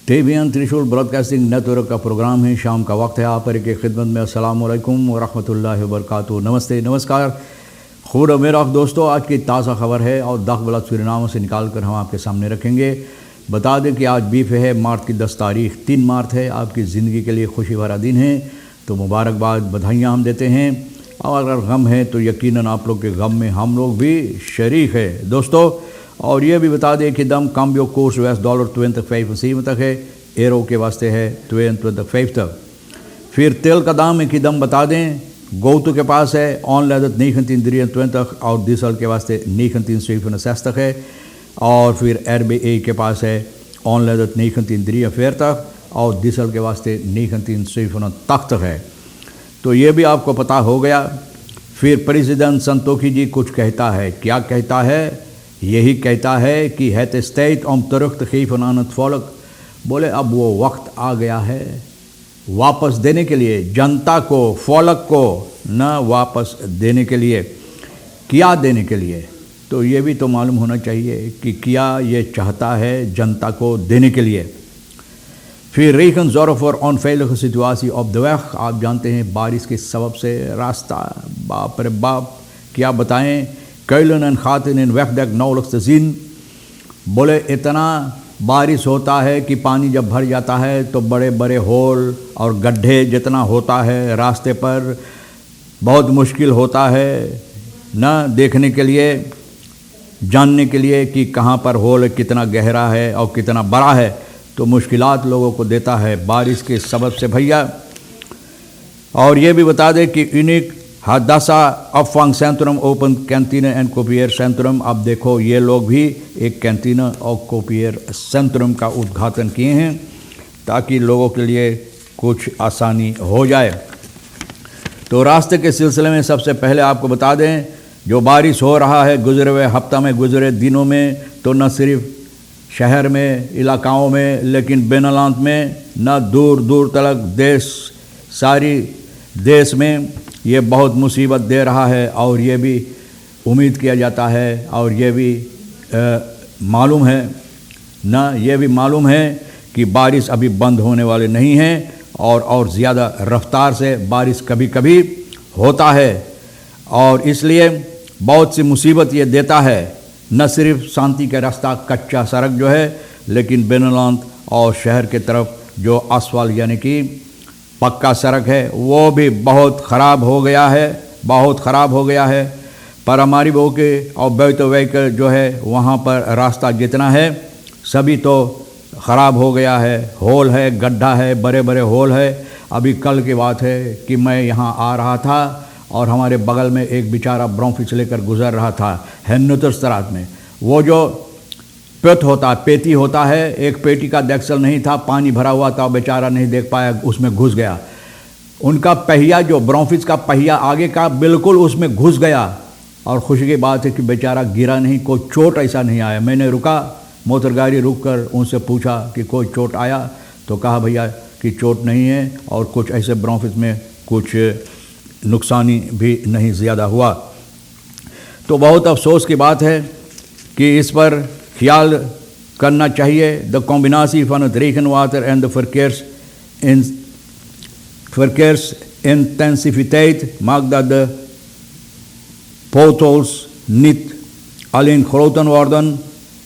TVN त्रिशूल broadcasting network का programme है। शाम का वक्त है। आप पर की खिदमत में अस्सलाम वालेकुम व रहमतुल्लाहि व बरकातुहू। नमस्ते, नमस्कार। खुद मेरा दोस्तों, आज की ताज़ा खबर है और दाखिला सूरीनाम से निकाल कर हम आपके सामने रखेंगे। बता दें कि आज बीफ है, मार्च की 10 तारीख 3 मार्च है। आपकी ज़िंदगी के लिए खुशी भरा दिन है, तो मुबारकबाद, बधाइयाँ हम देते हैं। और अगर गम है तो यकीनन आप लोग के गम में हम लोग भी शरीक है दोस्तों। और ये भी बता दें कि दम काम्बियो कोर्स $25 तक है, एरो के वास्ते है 25 तक। फिर तेल का दाम है कि दम बता दें, गोतु के पास है ऑनलाइन 1923 और डीजल के वास्ते 19 तक है। और फिर RBA के पास है ऑनलाइन 19 तक और डीजल के वास्ते 19 तक है। तो ये भी आपको पता हो गया। फिर प्रेसिडेंट संतोखी जी कुछ कहता है, क्या कहता है? यही कहता है कि het is tijd om terug te geven aan het volk। बोले अब वो वक्त आ गया है वापस देने के लिए, जनता को, फौलक को न वापस देने के लिए। क्या देने के लिए? तो ये भी तो मालूम होना चाहिए कि क्या ये चाहता है जनता को देने के लिए। फिर रेखन ज़ोर for onveilige situatie op de weg। आप जानते हैं बारिश के सबब से रास्ता, बाप रे बाप क्या बताएं। कैलन एंड खातिन इन वैकडेक नौलक्स जीन। बोले इतना बारिश होता है कि पानी जब भर जाता है तो बड़े बड़े होल और गड्ढे जितना होता है रास्ते पर, बहुत मुश्किल होता है न देखने के लिए, जानने के लिए कि कहाँ पर होल कितना गहरा है और कितना बड़ा है। तो मुश्किलात लोगों को देता है बारिश के सबब से भैया। और ये भी बता दें कि यूनिक हादासा अफवांग सेंट्रम ओपन कैंटीन एंड कोपियर सेंट्रम। अब देखो ये लोग भी एक कैंटीन और कोपियर सेंट्रम का उद्घाटन किए हैं ताकि लोगों के लिए कुछ आसानी हो जाए। तो रास्ते के सिलसिले में सबसे पहले आपको बता दें, जो बारिश हो रहा है गुजरे हुए हफ्ता में, गुजरे दिनों में, तो न सिर्फ शहर में, इलाकाओं में, लेकिन बेनलांत में, न दूर दूर तक देश, सारी देश में ये बहुत मुसीबत दे रहा है। और ये भी उम्मीद किया जाता है और ये भी मालूम है ना, ये भी मालूम है कि बारिश अभी बंद होने वाले नहीं हैं और ज़्यादा रफ्तार से बारिश कभी कभी होता है। और इसलिए बहुत सी मुसीबत ये देता है, न सिर्फ शांति का रास्ता कच्चा सड़क जो है, लेकिन बेनलांत और शहर के तरफ जो आसफाल्ट यानी कि पक्का सड़क है वो भी बहुत ख़राब हो गया है, बहुत ख़राब हो गया है। पर हमारी बहू के और बैतो व्हीकल जो है वहाँ पर रास्ता जितना है सभी तो ख़राब हो गया है, होल है, गड्ढा है, बड़े बड़े होल है। अभी कल की बात है कि मैं यहाँ आ रहा था और हमारे बगल में एक बेचारा ब्रोंफिस लेकर गुजर रहा था हेन्नुतरस्तरात में। वो जो पेट होता है, पेटी होता है, एक पेटी का डेक्सल नहीं था, पानी भरा हुआ था, बेचारा नहीं देख पाया, उसमें घुस गया। उनका पहिया, जो ब्रोंफिस का पहिया आगे का, बिल्कुल उसमें घुस गया। और खुशी की बात है कि बेचारा गिरा नहीं, कोई चोट ऐसा नहीं आया। मैंने रुका, मोटर गाड़ी रुक कर उनसे पूछा कि कोई चोट आया? तो कहा भैया कि चोट नहीं है और कुछ ऐसे ब्रोंफिस में कुछ नुकसानी भी नहीं ज़्यादा हुआ। तो बहुत अफसोस की बात है कि इस पर ख्याल करना चाहिए। द कॉम्बिनासी van het regenwater en de verkeersintensiviteit maakt dat de potholes niet alleen groter worden,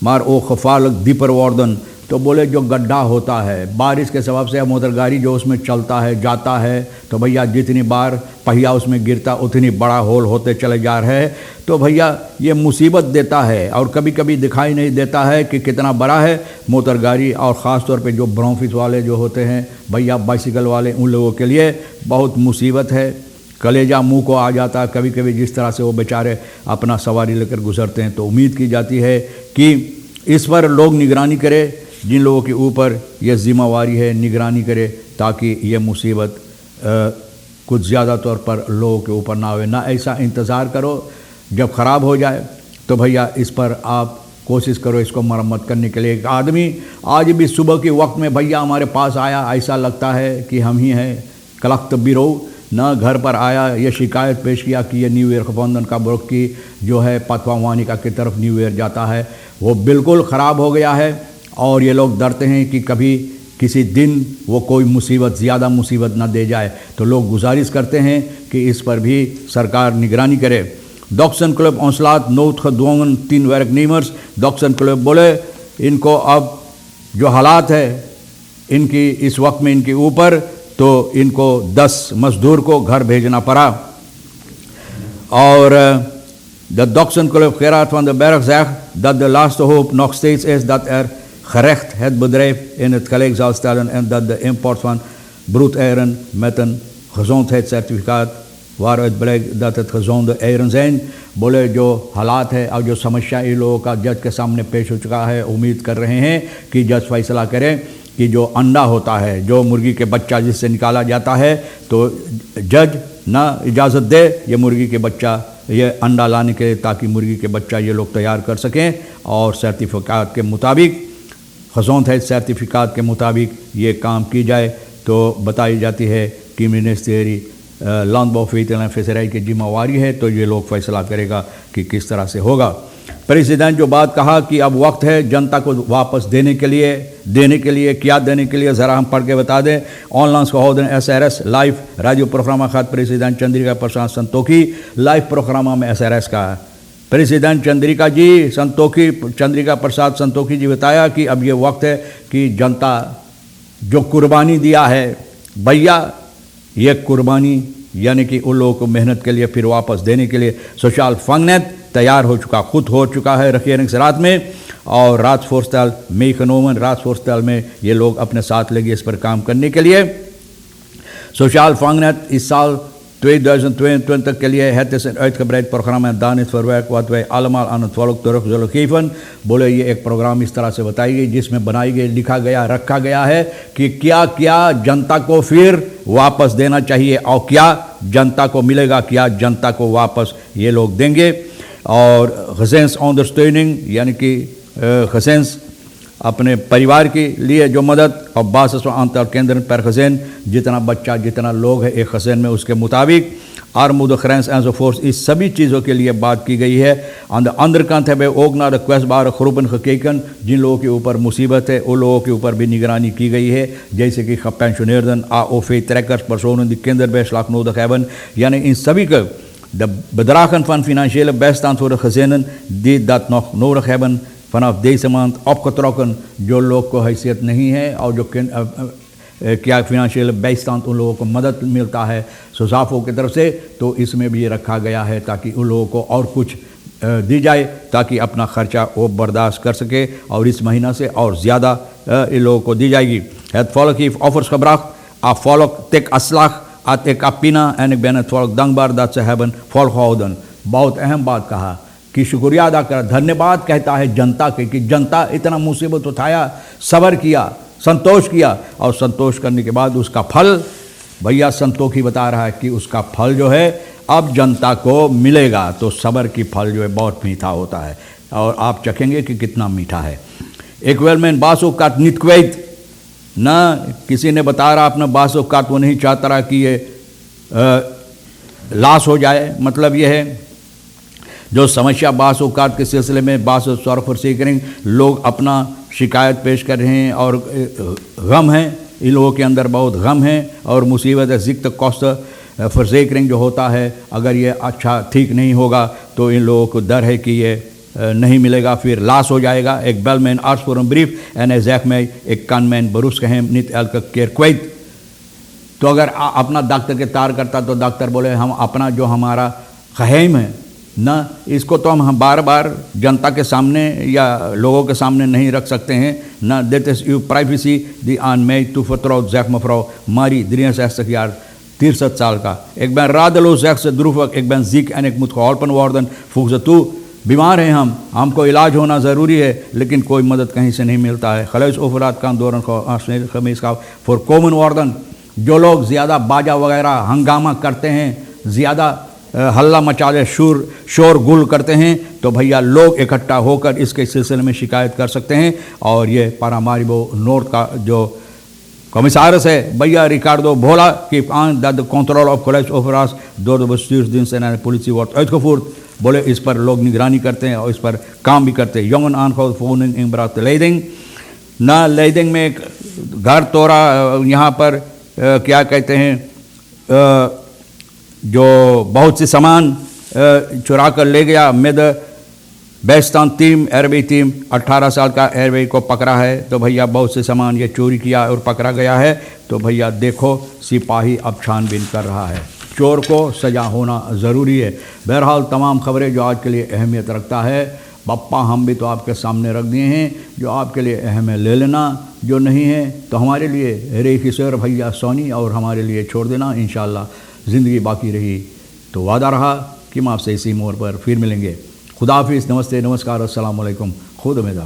maar ook gevaarlijk dieper worden। तो बोले जो गड्ढा होता है बारिश के सबब से, मोटर गाड़ी जो उसमें चलता है जाता है, तो भैया जितनी बार पहिया उसमें गिरता उतनी बड़ा होल होते चले जा रहे हैं। तो भैया ये मुसीबत देता है और कभी कभी दिखाई नहीं देता है कि कितना बड़ा है मोटर गाड़ी। और ख़ास तौर पे जो ब्रोंफिस वाले जो होते हैं भैया, बाइसिकल वाले, उन लोगों के लिए बहुत मुसीबत है। कलेजा मुंह को आ जाता है कभी कभी जिस तरह से वो बेचारे अपना सवारी लेकर गुजरते हैं। तो उम्मीद की जाती है कि इस पर लोग निगरानी करें, जिन लोगों के ऊपर यह जिम्मेवारी है निगरानी करे, ताकि ये मुसीबत कुछ ज़्यादा तौर पर लोगों के ऊपर ना आवे। ना ऐसा इंतज़ार करो जब ख़राब हो जाए, तो भैया इस पर आप कोशिश करो इसको मरम्मत करने के लिए। एक आदमी आज भी सुबह के वक्त में भैया हमारे पास आया, ऐसा लगता है कि हम ही हैं कलख्त बिरो, न घर पर आया, ये शिकायत पेश किया कि ये न्यू ईयर खबंदन का बुरक की जो है पतवावानिका की तरफ न्यू ईयर जाता है वो बिल्कुल ख़राब हो गया है। और ये लोग डरते हैं कि कभी किसी दिन वो कोई मुसीबत, ज़्यादा मुसीबत ना दे जाए। तो लोग गुजारिश करते हैं कि इस पर भी सरकार निगरानी करे। डॉक्सन क्लब औसलात नोट खदोंगन 3 werknemers। डॉक्सन क्लब बोले इनको अब जो हालात है इनकी इस वक्त में इनके ऊपर, तो इनको 10 मजदूर को घर भेजना पड़ा। और de Doksen Club Gerard van den Berg zegt dat de laatste hoop nog steeds is dat gerecht het bedrijf in het gelijk zal stellen en dat de import van broedeieren met een gezondheidscertificaat waaruit blijkt dat het gezonde eieren zijn, बोले जो हालात है और जो समस्या इन लोगों का जज के सामने पेश हो चुका है, उम्मीद कर रहे हैं कि जज फैसला करे कि जो अंडा होता है, जो मुर्गी के बच्चा जिससे निकाला जाता है, तो जज ना इजाज़त दे ये मुर्गी के बच्चा, ये अंडा लाने के लिए, ताकि मुर्गी के बच्चा ये लोग तैयार कर सकें और सर्टिफिकेट के मुताबिक, खज़ोंद सर्टिफिकेट के मुताबिक ये काम की जाए। तो बताई जाती है कि मिनिस्ट्री लैंडबॉ वेटलैंड फिशरी की जिम्मेवारी है, तो ये लोग फैसला करेगा कि किस तरह से होगा। प्रेसिडेंट जो बात कहा कि अब वक्त है जनता को वापस देने के लिए क्या देने के लिए, ज़रा हम पढ़ के बता दें। ऑनलाइन सहोदन SRS लाइव रेडियो प्रोग्राम खात president Chandrika Prasad Santokhi live programme में SRS का प्रेसिडेंट चंद्रिका प्रसाद संतोखी जी बताया कि अब ये वक्त है कि जनता जो कुर्बानी दिया है, भैया ये कुर्बानी यानी कि उन लोगों को मेहनत के लिए फिर वापस देने के लिए सोशल फंगनेट तैयार हो चुका, खुद हो चुका है regeringsraad में, और राजफोर्स्टल meegenomen, राजफोर्स्टल में ये लोग अपने साथ लगे इस पर काम करने के लिए। सोशल फंगनेट इस साल 2022 के लिए het is een uitgebreid programma en dan is verwerkt wat wij allemaal aan het volk terug zullen geven। बोले ये एक प्रोग्राम इस तरह से बताई गई जिसमें बनाई गई, लिखा गया, रखा गया है कि क्या क्या जनता को फिर वापस देना चाहिए और क्या जनता को मिलेगा, क्या जनता को वापस ये लोग देंगे। और gezinsondersteuning ondersteuning यानी कि gezinsondersteuning अपने परिवार के लिए जो मदद, और 62 आंतर केंद्र पर gezin, जितना बच्चा जितना लोग है एक gezin में उसके मुताबिक, armoedegrens enzovoort, इस सभी चीज़ों के लिए बात की गई है। aan de andere kant hebben we ook naar de kwetsbare groepen gekeken, जिन लोगों के ऊपर मुसीबत है उन लोगों के ऊपर भी निगरानी की गई है, जैसे कि gepensioneerden, AOV-trekkers, personen die kinderbijslag nodig hebben, यानी इन सभी को de bedragen van financiële bijstand voor de gezinnen die dat nog nodig hebben vanaf deze maand opgetrokken, जो लोग को हैसियत नहीं है और जो क्या फिनेंशियल bijstand उन लोगों को मदद मिलता है सुसाफों की तरफ से, तो इसमें भी ये रखा गया है ताकि उन लोगों को और कुछ दी जाए ताकि अपना खर्चा वो बर्दाश्त कर सके, और इस महीना से और ज़्यादा इन लोगों को दी जाएगी। Het volk heeft offers gebracht, a volk tek aslag at ik apina en ik ben het volk dankbaar dat ze hebben volgehouden। बहुत अहम बात कहा कि शुक्रिया अदा कर, धन्यवाद कहता है जनता के कि जनता इतना मुसीबत उठाया, सब्र किया, संतोष किया, और संतोष करने के बाद उसका फल, भैया संतोखी बता रहा है कि उसका फल जो है अब जनता को मिलेगा। तो सब्र की फल जो है बहुत मीठा होता है और आप चखेंगे कि कितना मीठा है। एक वेल में बासो काट नितक्वैत ना, किसी ने बता रहा अपना बासो काट, वो नहीं चाहता रहा कि ये लाश हो जाए। मतलब ये है जो समस्या बासोकात के सिलसिले में बासो सर्फरसीकरिंग लोग अपना शिकायत पेश कर रहे हैं और गम है, इन लोगों के अंदर बहुत गम है और मुसीबत है। ज़िक्र कॉस्ट फर्जेकरिंग जो होता है, अगर ये अच्छा ठीक नहीं होगा तो इन लोगों को डर है कि ये नहीं मिलेगा, फिर लाश हो जाएगा। एक बेलमैन आर्ट्स फॉर ब्रीफ एन एजैक में एक कानमैन बरूस कहें नित एल का केयर क्वैत। तो अगर अपना डॉक्टर के तार करता तो डॉक्टर बोले हम अपना जो हमारा खहम है ना, इसको तो हम बार बार जनता के सामने या लोगों के सामने नहीं रख सकते हैं ना। dit is uw privacy die aan mij toevertrouwd, zegt mevrouw Marie, 63 jaar, 63 साल का। ik ben radeloos, zegt ze droevig, ik ben ziek en ik moet geholpen worden, voegt ze toe। बीमार हैं हम, हमको इलाज होना ज़रूरी है, लेकिन कोई मदद कहीं से नहीं मिलता है। खलेज ओफरात का दौरान खमीस का फॉर कॉमन वार्डन, जो लोग ज़्यादा बाजा वगैरह हंगामा करते हैं, ज़्यादा हल्ला मचाले शोर गुल करते हैं, तो भैया लोग इकट्ठा होकर इसके सिलसिले में शिकायत कर सकते हैं। और ये पारामारिबो नॉर्थ का जो कमिसारस है भैया रिकार्डो भोला की aan dat de controle op geluidsoverlast door de bestuursdiensten en de politie wordt uitgevoerd। बोले इस पर लोग निगरानी करते हैं और इस पर काम भी करते हैं। jongen aangehouden voor woning inbraak te leiding। ना लेदिंग में एक घर तोड़ा, यहाँ पर क्या कहते हैं, जो बहुत से सामान चुरा कर ले गया। मिद बेस्तान टीम अरबी टीम 18 साल का अरबी को पकड़ा है। तो भैया बहुत से सामान ये चोरी किया और पकड़ा गया है। तो भैया देखो, सिपाही अब छानबीन कर रहा है। चोर को सज़ा होना ज़रूरी है। बहरहाल तमाम खबरें जो आज के लिए अहमियत रखता है, बप्पा हम भी तो आपके सामने रख दिए हैं। जो आपके लिए अहम है ले लेना, जो नहीं है तो हमारे लिए रेखी सर भैया सोनी और हमारे लिए छोड़ देना। इंशाअल्लाह ज़िंदगी बाकी रही तो वादा रहा कि हम आपसे इसी मोड़ पर फिर मिलेंगे। खुदा हाफिज़, नमस्ते, नमस्कार, अस्सलाम वालेकुम, खुद उम्मीद।